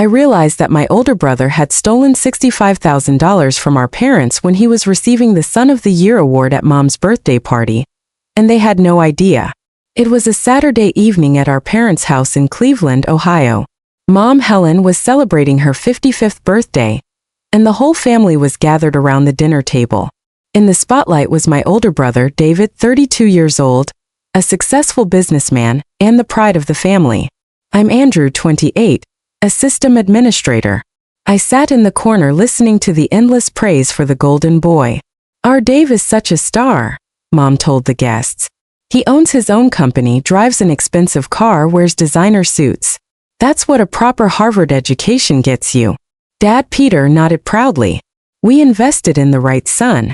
I realized that my older brother had stolen $65,000 from our parents when he was receiving the Son of the Year award at Mom's birthday party, and they had no idea. It was a Saturday evening at our parents' house in Cleveland, Ohio. Mom Helen was celebrating her 55th birthday, and the whole family was gathered around the dinner table. In the spotlight was my older brother, David, 32 years old, a successful businessman, and the pride of the family. I'm Andrew, 28, a system administrator. I sat in the corner listening to the endless praise for the golden boy. Our Dave is such a star, Mom told the guests. He owns his own company, drives an expensive car, wears designer suits. That's what a proper Harvard education gets you. Dad Peter nodded proudly. We invested in the right son.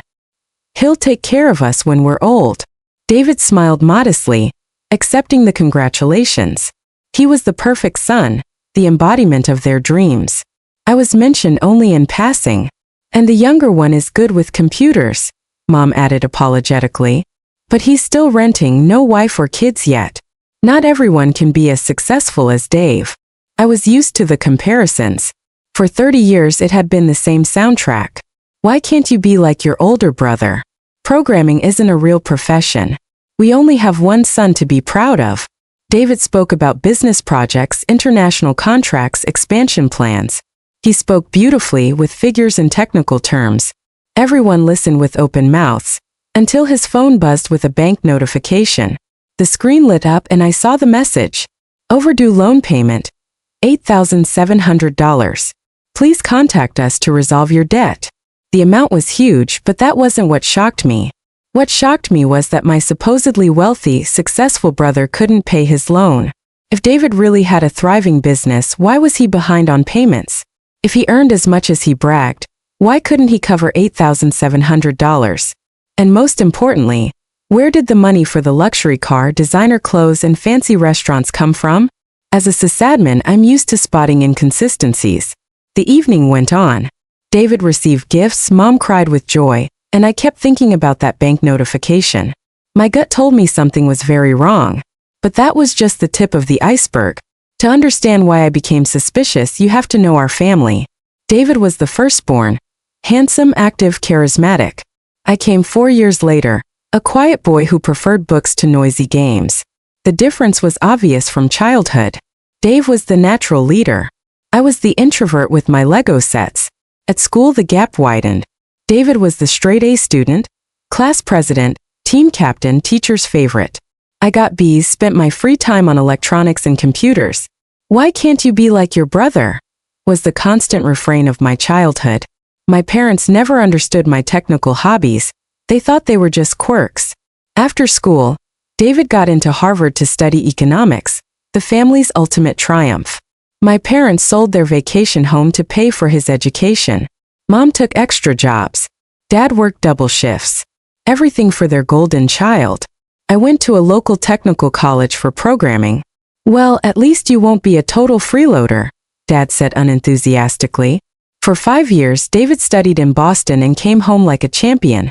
He'll take care of us when we're old. David smiled modestly, accepting the congratulations. He was the perfect son, the embodiment of their dreams. I was mentioned only in passing. And the younger one is good with computers, Mom added apologetically. But he's still renting, no wife or kids yet. Not everyone can be as successful as Dave. I was used to the comparisons. For 30 years it had been the same soundtrack. Why can't you be like your older brother? Programming isn't a real profession. We only have one son to be proud of. David spoke about business projects, international contracts, expansion plans. He spoke beautifully with figures and technical terms. Everyone listened with open mouths, until his phone buzzed with a bank notification. The screen lit up and I saw the message. Overdue loan payment, $8,700. Please contact us to resolve your debt. The amount was huge, but that wasn't what shocked me. What shocked me was that my supposedly wealthy, successful brother couldn't pay his loan. If David really had a thriving business, why was he behind on payments? If he earned as much as he bragged, why couldn't he cover $8,700? And most importantly, where did the money for the luxury car, designer clothes, and fancy restaurants come from? As a sysadmin, I'm used to spotting inconsistencies. The evening went on. David received gifts, Mom cried with joy, and I kept thinking about that bank notification. My gut told me something was very wrong. But that was just the tip of the iceberg. To understand why I became suspicious, you have to know our family. David was the firstborn. Handsome, active, charismatic. I came 4 years later, a quiet boy who preferred books to noisy games. The difference was obvious from childhood. Dave was the natural leader. I was the introvert with my Lego sets. At school the gap widened. David was the straight-A student, class president, team captain, teacher's favorite. I got B's, spent my free time on electronics and computers. Why can't you be like your brother? Was the constant refrain of my childhood. My parents never understood my technical hobbies. They thought they were just quirks. After school, David got into Harvard to study economics, the family's ultimate triumph. My parents sold their vacation home to pay for his education. Mom took extra jobs. Dad worked double shifts. Everything for their golden child. I went to a local technical college for programming. Well, at least you won't be a total freeloader, Dad said unenthusiastically. For 5 years, David studied in Boston and came home like a champion,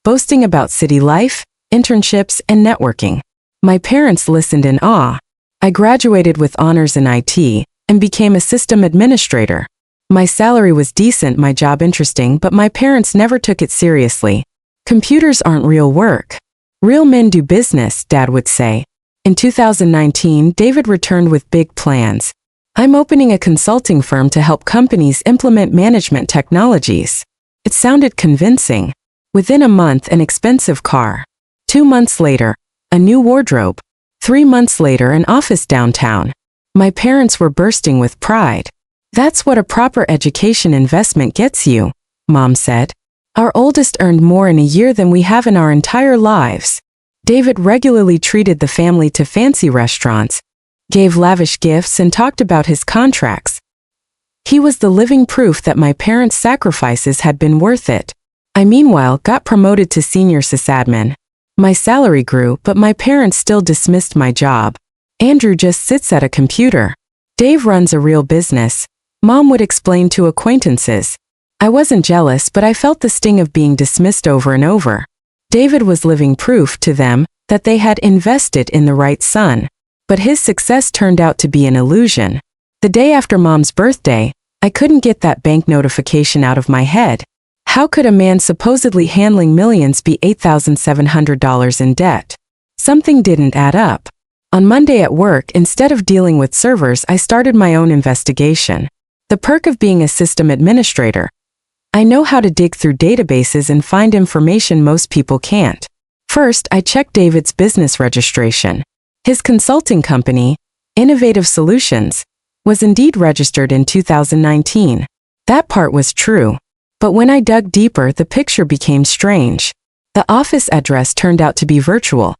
boasting about city life, internships, and networking. My parents listened in awe. I graduated with honors in IT and became a system administrator. My salary was decent, my job interesting, but my parents never took it seriously. Computers aren't real work. Real men do business, Dad would say. In 2019, David returned with big plans. I'm opening a consulting firm to help companies implement management technologies. It sounded convincing. Within a month, an expensive car. 2 months later, a new wardrobe. 3 months later, an office downtown. My parents were bursting with pride. That's what a proper education investment gets you, Mom said. Our oldest earned more in a year than we have in our entire lives. David regularly treated the family to fancy restaurants, gave lavish gifts, and talked about his contracts. He was the living proof that my parents' sacrifices had been worth it. I meanwhile got promoted to senior sysadmin. My salary grew, but my parents still dismissed my job. Andrew just sits at a computer. Dave runs a real business, Mom would explain to acquaintances. I wasn't jealous, but I felt the sting of being dismissed over and over. David was living proof to them that they had invested in the right son. But his success turned out to be an illusion. The The day after Mom's birthday, I couldn't get that bank notification out of my head. How could a man supposedly handling millions be $8,700 in debt? Something didn't add up. On Monday at work, instead of dealing with servers, I started my own investigation. The perk of being a system administrator: I know how to dig through databases and find information most people can't. First, I checked David's business registration. His consulting company, Innovative Solutions, was indeed registered in 2019. That part was true. But when I dug deeper, the picture became strange. The office address turned out to be virtual,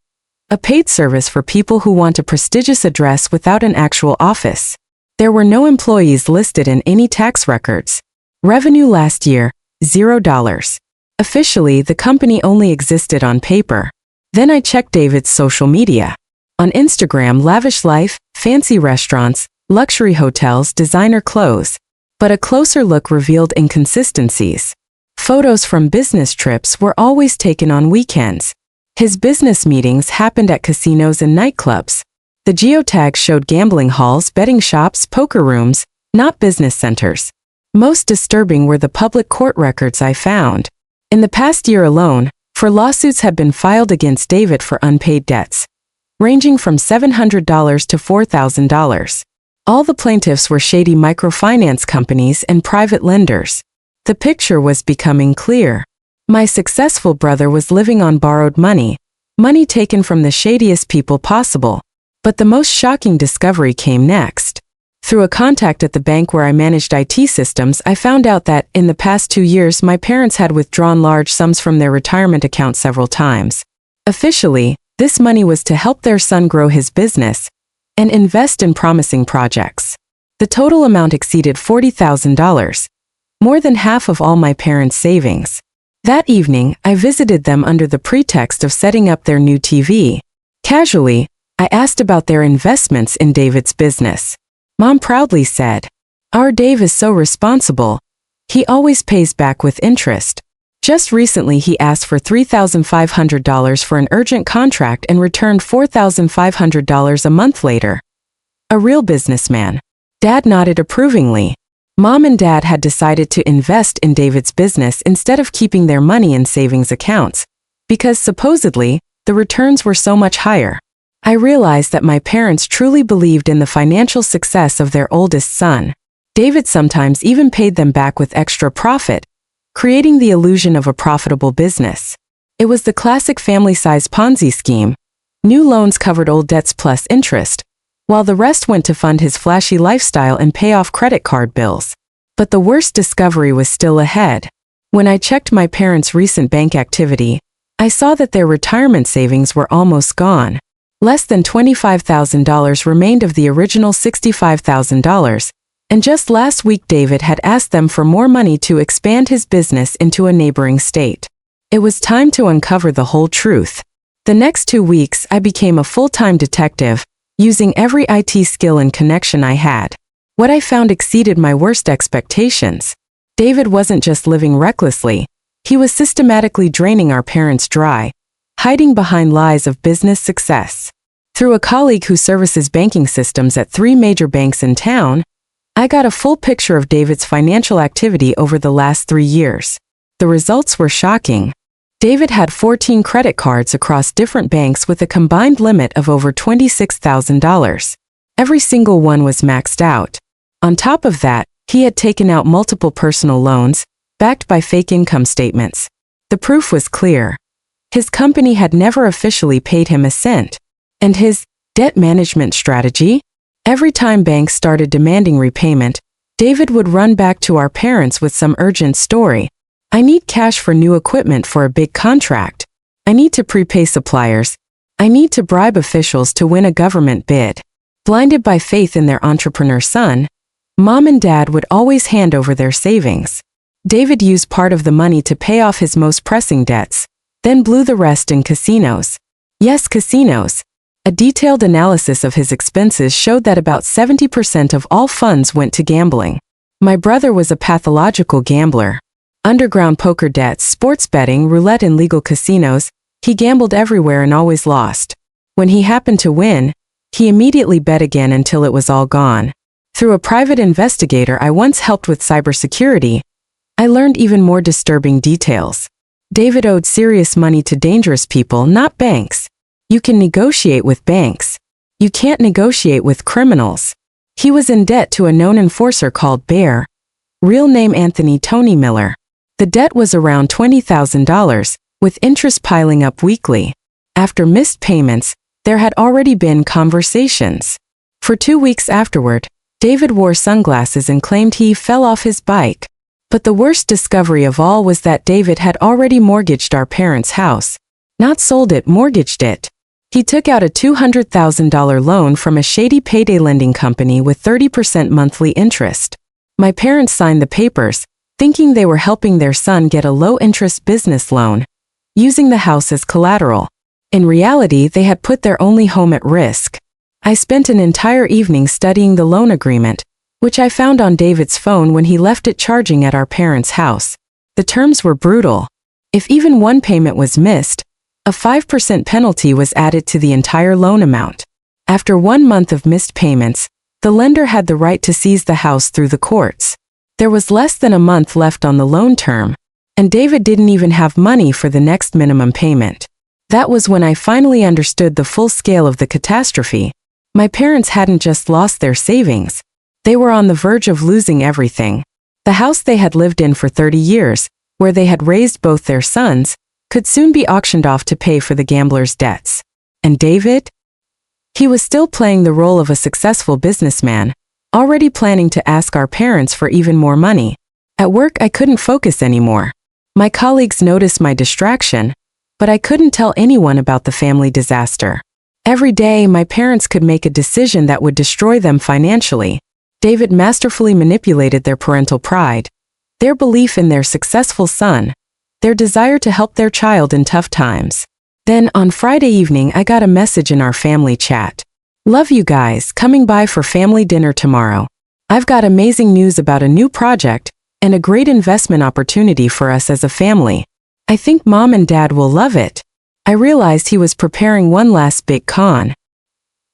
a paid service for people who want a prestigious address without an actual office. There were no employees listed in any tax records. Revenue last year, $0. Officially, the company only existed on paper. Then I checked David's social media. On Instagram, lavish life, fancy restaurants, luxury hotels, designer clothes. But a closer look revealed inconsistencies. Photos from business trips were always taken on weekends. His business meetings happened at casinos and nightclubs. The geotags showed gambling halls, betting shops, poker rooms, not business centers. Most disturbing were the public court records I found. In the past year alone, 4 lawsuits had been filed against David for unpaid debts, ranging from $700 to $4,000. All the plaintiffs were shady microfinance companies and private lenders. The picture was becoming clear. My successful brother was living on borrowed money taken from the shadiest people possible. But the most shocking discovery came next. Through a contact at the bank where I managed IT systems, I found out that, in the past 2 years, my parents had withdrawn large sums from their retirement account several times. Officially, this money was to help their son grow his business and invest in promising projects. The total amount exceeded $40,000, more than half of all my parents' savings. That evening, I visited them under the pretext of setting up their new TV. Casually, I asked about their investments in David's business. Mom proudly said, "Our Dave is so responsible. He always pays back with interest. Just recently he asked for $3,500 for an urgent contract and returned $4,500 a month later." A real businessman. Dad nodded approvingly. Mom and Dad had decided to invest in David's business instead of keeping their money in savings accounts, because supposedly, the returns were so much higher. I realized that my parents truly believed in the financial success of their oldest son. David sometimes even paid them back with extra profit, creating the illusion of a profitable business. It was the classic family-size Ponzi scheme. New loans covered old debts plus interest, while the rest went to fund his flashy lifestyle and pay off credit card bills. But the worst discovery was still ahead. When I checked my parents' recent bank activity, I saw that their retirement savings were almost gone. Less than $25,000 remained of the original $65,000, and just last week David had asked them for more money to expand his business into a neighboring state. It was time to uncover the whole truth. The next 2 weeks, I became a full-time detective, using every IT skill and connection I had. What I found exceeded my worst expectations. David wasn't just living recklessly, he was systematically draining our parents dry, hiding behind lies of business success. Through a colleague who services banking systems at 3 major banks in town, I got a full picture of David's financial activity over the last 3 years. The results were shocking. David had 14 credit cards across different banks with a combined limit of over $26,000. Every single one was maxed out. On top of that, he had taken out multiple personal loans, backed by fake income statements. The proof was clear. His company had never officially paid him a cent. And his debt management strategy? Every time banks started demanding repayment, David would run back to our parents with some urgent story. "I need cash for new equipment for a big contract. I need to prepay suppliers. I need to bribe officials to win a government bid." Blinded by faith in their entrepreneur son, Mom and Dad would always hand over their savings. David used part of the money to pay off his most pressing debts, then blew the rest in casinos. Yes, casinos. A detailed analysis of his expenses showed that about 70% of all funds went to gambling. My brother was a pathological gambler. Underground poker debts, sports betting, roulette and legal casinos, he gambled everywhere and always lost. When he happened to win, he immediately bet again until it was all gone. Through a private investigator I once helped with cybersecurity, I learned even more disturbing details. David owed serious money to dangerous people, not banks. You can negotiate with banks. You can't negotiate with criminals. He was in debt to a known enforcer called Bear, real name Anthony Tony Miller. The debt was around $20,000, with interest piling up weekly. After missed payments, there had already been conversations. For 2 weeks afterward, David wore sunglasses and claimed he fell off his bike. But the worst discovery of all was that David had already mortgaged our parents' house. Not sold it, mortgaged it. He took out a $200,000 loan from a shady payday lending company with 30% monthly interest. My parents signed the papers, thinking they were helping their son get a low-interest business loan, using the house as collateral. In reality, they had put their only home at risk. I spent an entire evening studying the loan agreement, which I found on David's phone when he left it charging at our parents' house. The terms were brutal. If even one payment was missed, a 5% penalty was added to the entire loan amount. After 1 month of missed payments, the lender had the right to seize the house through the courts. There was less than a month left on the loan term, and David didn't even have money for the next minimum payment. That was when I finally understood the full scale of the catastrophe. My parents hadn't just lost their savings. They were on the verge of losing everything. The house they had lived in for 30 years, where they had raised both their sons, could soon be auctioned off to pay for the gambler's debts. And David? He was still playing the role of a successful businessman, already planning to ask our parents for even more money. At work I couldn't focus anymore. My colleagues noticed my distraction, but I couldn't tell anyone about the family disaster. Every day my parents could make a decision that would destroy them financially. David masterfully manipulated their parental pride, their belief in their successful son, their desire to help their child in tough times. Then, on Friday evening, I got a message in our family chat. "Love you guys, coming by for family dinner tomorrow. I've got amazing news about a new project and a great investment opportunity for us as a family. I think Mom and Dad will love it." I realized he was preparing one last big con.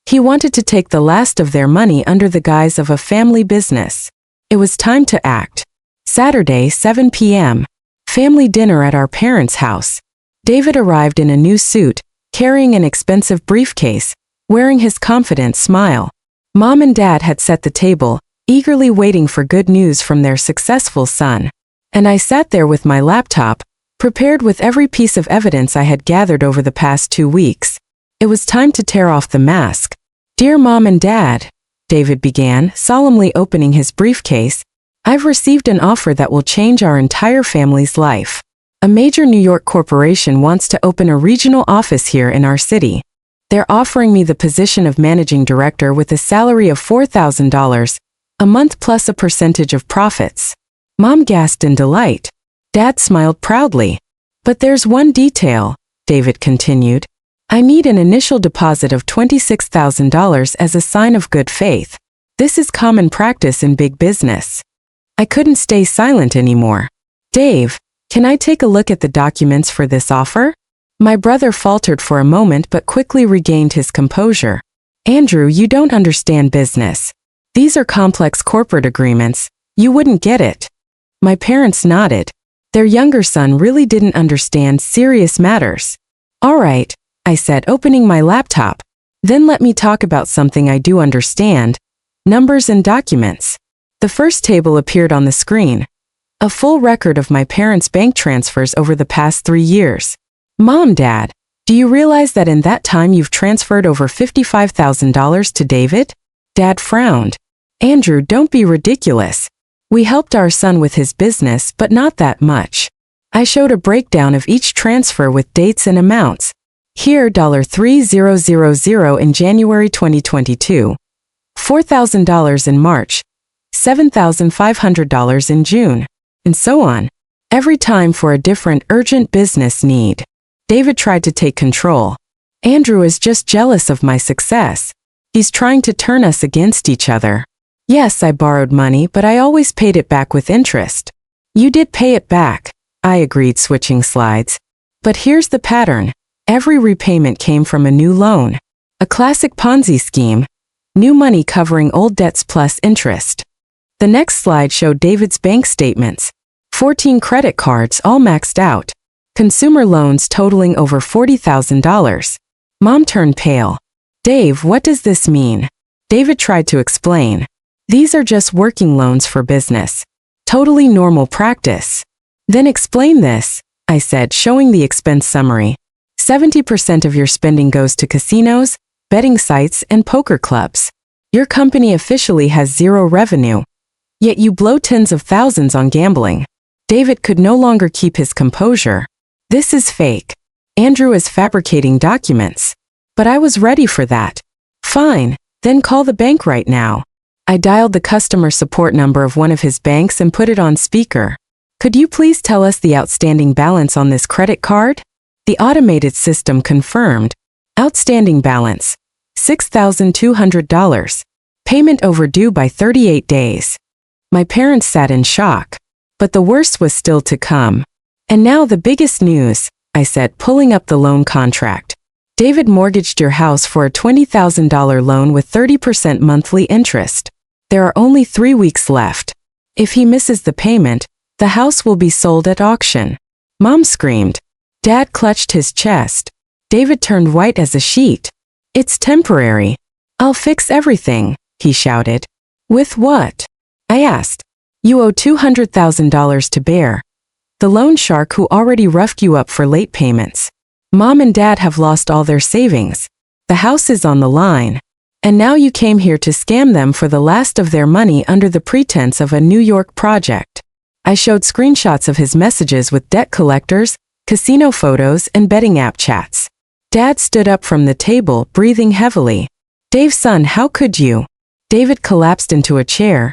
He wanted to take the last of their money under the guise of a family business. It was time to act. Saturday, 7 p.m. Family dinner at our parents' house. David arrived in a new suit, carrying an expensive briefcase, wearing his confident smile. Mom and Dad had set the table, eagerly waiting for good news from their successful son. And I sat there with my laptop, prepared with every piece of evidence I had gathered over the past 2 weeks. It was time to tear off the mask. "Dear Mom and Dad," David began, solemnly opening his briefcase, "I've received an offer that will change our entire family's life. A major New York corporation wants to open a regional office here in our city. They're offering me the position of managing director with a salary of $4,000 a month plus a percentage of profits." Mom gasped in delight. Dad smiled proudly. "But there's one detail," David continued. "I need an initial deposit of $26,000 as a sign of good faith. This is common practice in big business." I couldn't stay silent anymore. "Dave, can I take a look at the documents for this offer?" My brother faltered for a moment but quickly regained his composure. "Andrew, you don't understand business. These are complex corporate agreements. You wouldn't get it." My parents nodded. Their younger son really didn't understand serious matters. "All right," I said, opening my laptop. "Then let me talk about something I do understand. Numbers and documents." The first table appeared on the screen. A full record of my parents' bank transfers over the past 3 years. "Mom, Dad, do you realize that in that time you've transferred over $55,000 to David?" Dad frowned. "Andrew, don't be ridiculous. We helped our son with his business, but not that much." I showed a breakdown of each transfer with dates and amounts. Here, $3,000 in January 2022, $4,000 in March, $7,500 in June, and so on. Every time for a different urgent business need. David tried to take control. "Andrew is just jealous of my success. He's trying to turn us against each other. Yes, I borrowed money, but I always paid it back with interest." "You did pay it back," I agreed, switching slides. "But here's the pattern. Every repayment came from a new loan. A classic Ponzi scheme. New money covering old debts plus interest. The next slide showed David's bank statements. 14 credit cards all maxed out. Consumer loans totaling over $40,000. Mom turned pale. Dave, what does this mean? David tried to explain. These are just working loans for business. Totally normal practice. Then explain this, I said, showing the expense summary. 70% of your spending goes to casinos, betting sites, and poker clubs. Your company officially has zero revenue. Yet you blow tens of thousands on gambling. David could no longer keep his composure. This is fake. Andrew is fabricating documents. But I was ready for that. Fine, then call the bank right now. I dialed the customer support number of one of his banks and put it on speaker. Could you please tell us the outstanding balance on this credit card? The automated system confirmed. Outstanding balance, $6,200. Payment overdue by 38 days. My parents sat in shock. But the worst was still to come. And now the biggest news, I said, pulling up the loan contract. David mortgaged your house for a $20,000 loan with 30% monthly interest. There are only 3 weeks left. If he misses the payment, the house will be sold at auction. Mom screamed. Dad clutched his chest. David turned white as a sheet. It's temporary. I'll fix everything, he shouted. With what? I asked. You owe $200,000 to Bear, the loan shark who already roughed you up for late payments. Mom and Dad have lost all their savings. The house is on the line. And now you came here to scam them for the last of their money under the pretense of a New York project. I showed screenshots of his messages with debt collectors, casino photos, and betting app chats. Dad stood up from the table, breathing heavily. Dave, son, how could you? David collapsed into a chair,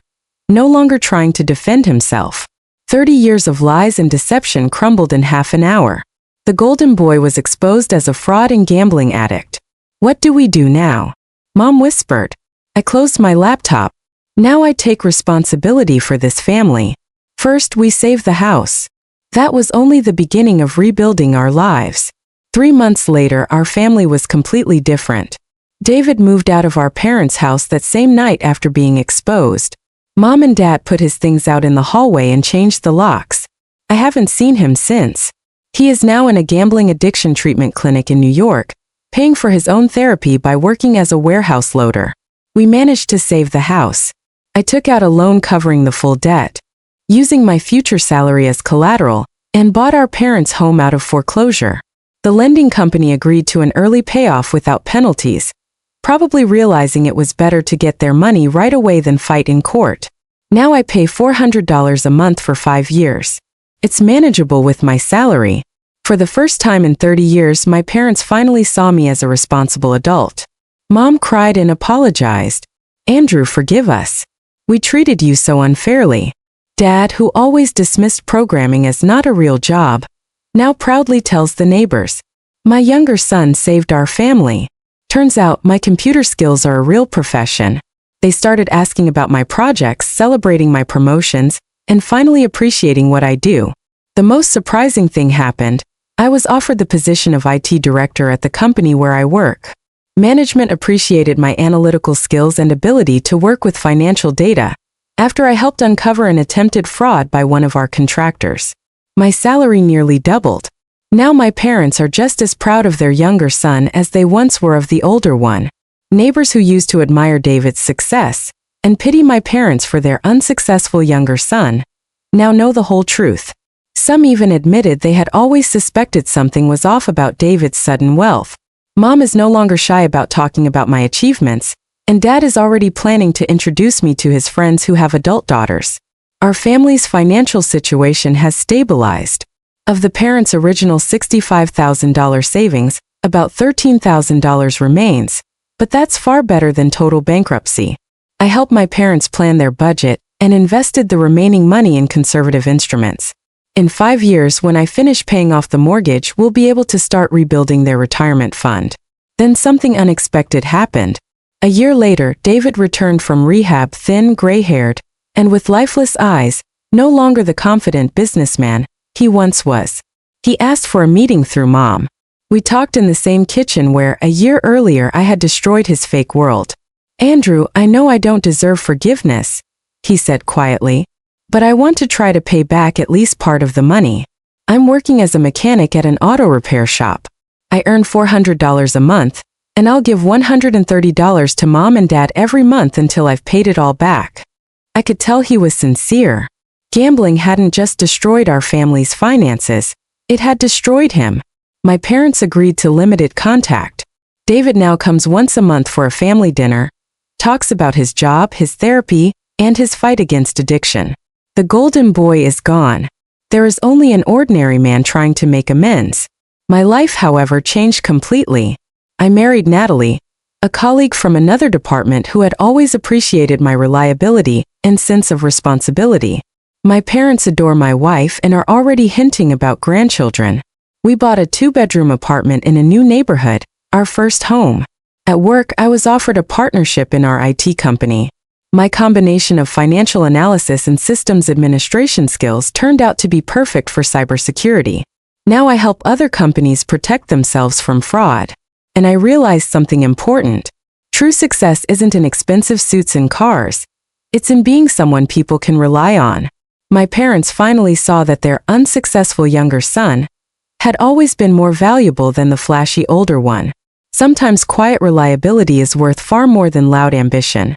no longer trying to defend himself. 30 years of lies and deception crumbled in half an hour. The golden boy was exposed as a fraud and gambling addict. What do we do now? Mom whispered. I closed my laptop. Now I take responsibility for this family. First, we saved the house. That was only the beginning of rebuilding our lives. 3 months later, our family was completely different. David moved out of our parents' house that same night after being exposed. Mom and Dad put his things out in the hallway and changed the locks. I haven't seen him since. He is now in a gambling addiction treatment clinic in New York, paying for his own therapy by working as a warehouse loader. We managed to save the house. I took out a loan covering the full debt, using my future salary as collateral, and bought our parents' home out of foreclosure. The lending company agreed to an early payoff without penalties, probably realizing it was better to get their money right away than fight in court. Now I pay $400 a month for 5 years. It's manageable with my salary. For the first time in 30 years, my parents finally saw me as a responsible adult. Mom cried and apologized. Andrew, forgive us. We treated you so unfairly. Dad, who always dismissed programming as not a real job, now proudly tells the neighbors, my younger son saved our family. Turns out my computer skills are a real profession. They started asking about my projects, celebrating my promotions, and finally appreciating what I do. The most surprising thing happened. I was offered the position of IT director at the company where I work. Management appreciated my analytical skills and ability to work with financial data, after I helped uncover an attempted fraud by one of our contractors. My salary nearly doubled. Now my parents are just as proud of their younger son as they once were of the older one. Neighbors who used to admire David's success and pity my parents for their unsuccessful younger son now know the whole truth. Some even admitted they had always suspected something was off about David's sudden wealth. Mom is no longer shy about talking about my achievements, and Dad is already planning to introduce me to his friends who have adult daughters. Our family's financial situation has stabilized. Of the parents' original $65,000 savings, about $13,000 remains, but that's far better than total bankruptcy. I helped my parents plan their budget and invested the remaining money in conservative instruments. In 5 years, when I finish paying off the mortgage, we'll be able to start rebuilding their retirement fund. Then something unexpected happened. A year later, David returned from rehab, thin, gray-haired, and with lifeless eyes, no longer the confident businessman he once was. He asked for a meeting through Mom. We talked in the same kitchen where, a year earlier, I had destroyed his fake world. Andrew, I know I don't deserve forgiveness, he said quietly, but I want to try to pay back at least part of the money. I'm working as a mechanic at an auto repair shop. I earn $400 a month, and I'll give $130 to Mom and Dad every month until I've paid it all back. I could tell he was sincere. Gambling hadn't just destroyed our family's finances, it had destroyed him. My parents agreed to limited contact. David now comes once a month for a family dinner, talks about his job, his therapy, and his fight against addiction. The golden boy is gone. There is only an ordinary man trying to make amends. My life, however, changed completely. I married Natalie, a colleague from another department who had always appreciated my reliability and sense of responsibility. My parents adore my wife and are already hinting about grandchildren. We bought a 2-bedroom apartment in a new neighborhood, our first home. At work, I was offered a partnership in our IT company. My combination of financial analysis and systems administration skills turned out to be perfect for cybersecurity. Now I help other companies protect themselves from fraud. And I realized something important. True success isn't in expensive suits and cars. It's in being someone people can rely on. My parents finally saw that their unsuccessful younger son had always been more valuable than the flashy older one. Sometimes quiet reliability is worth far more than loud ambition.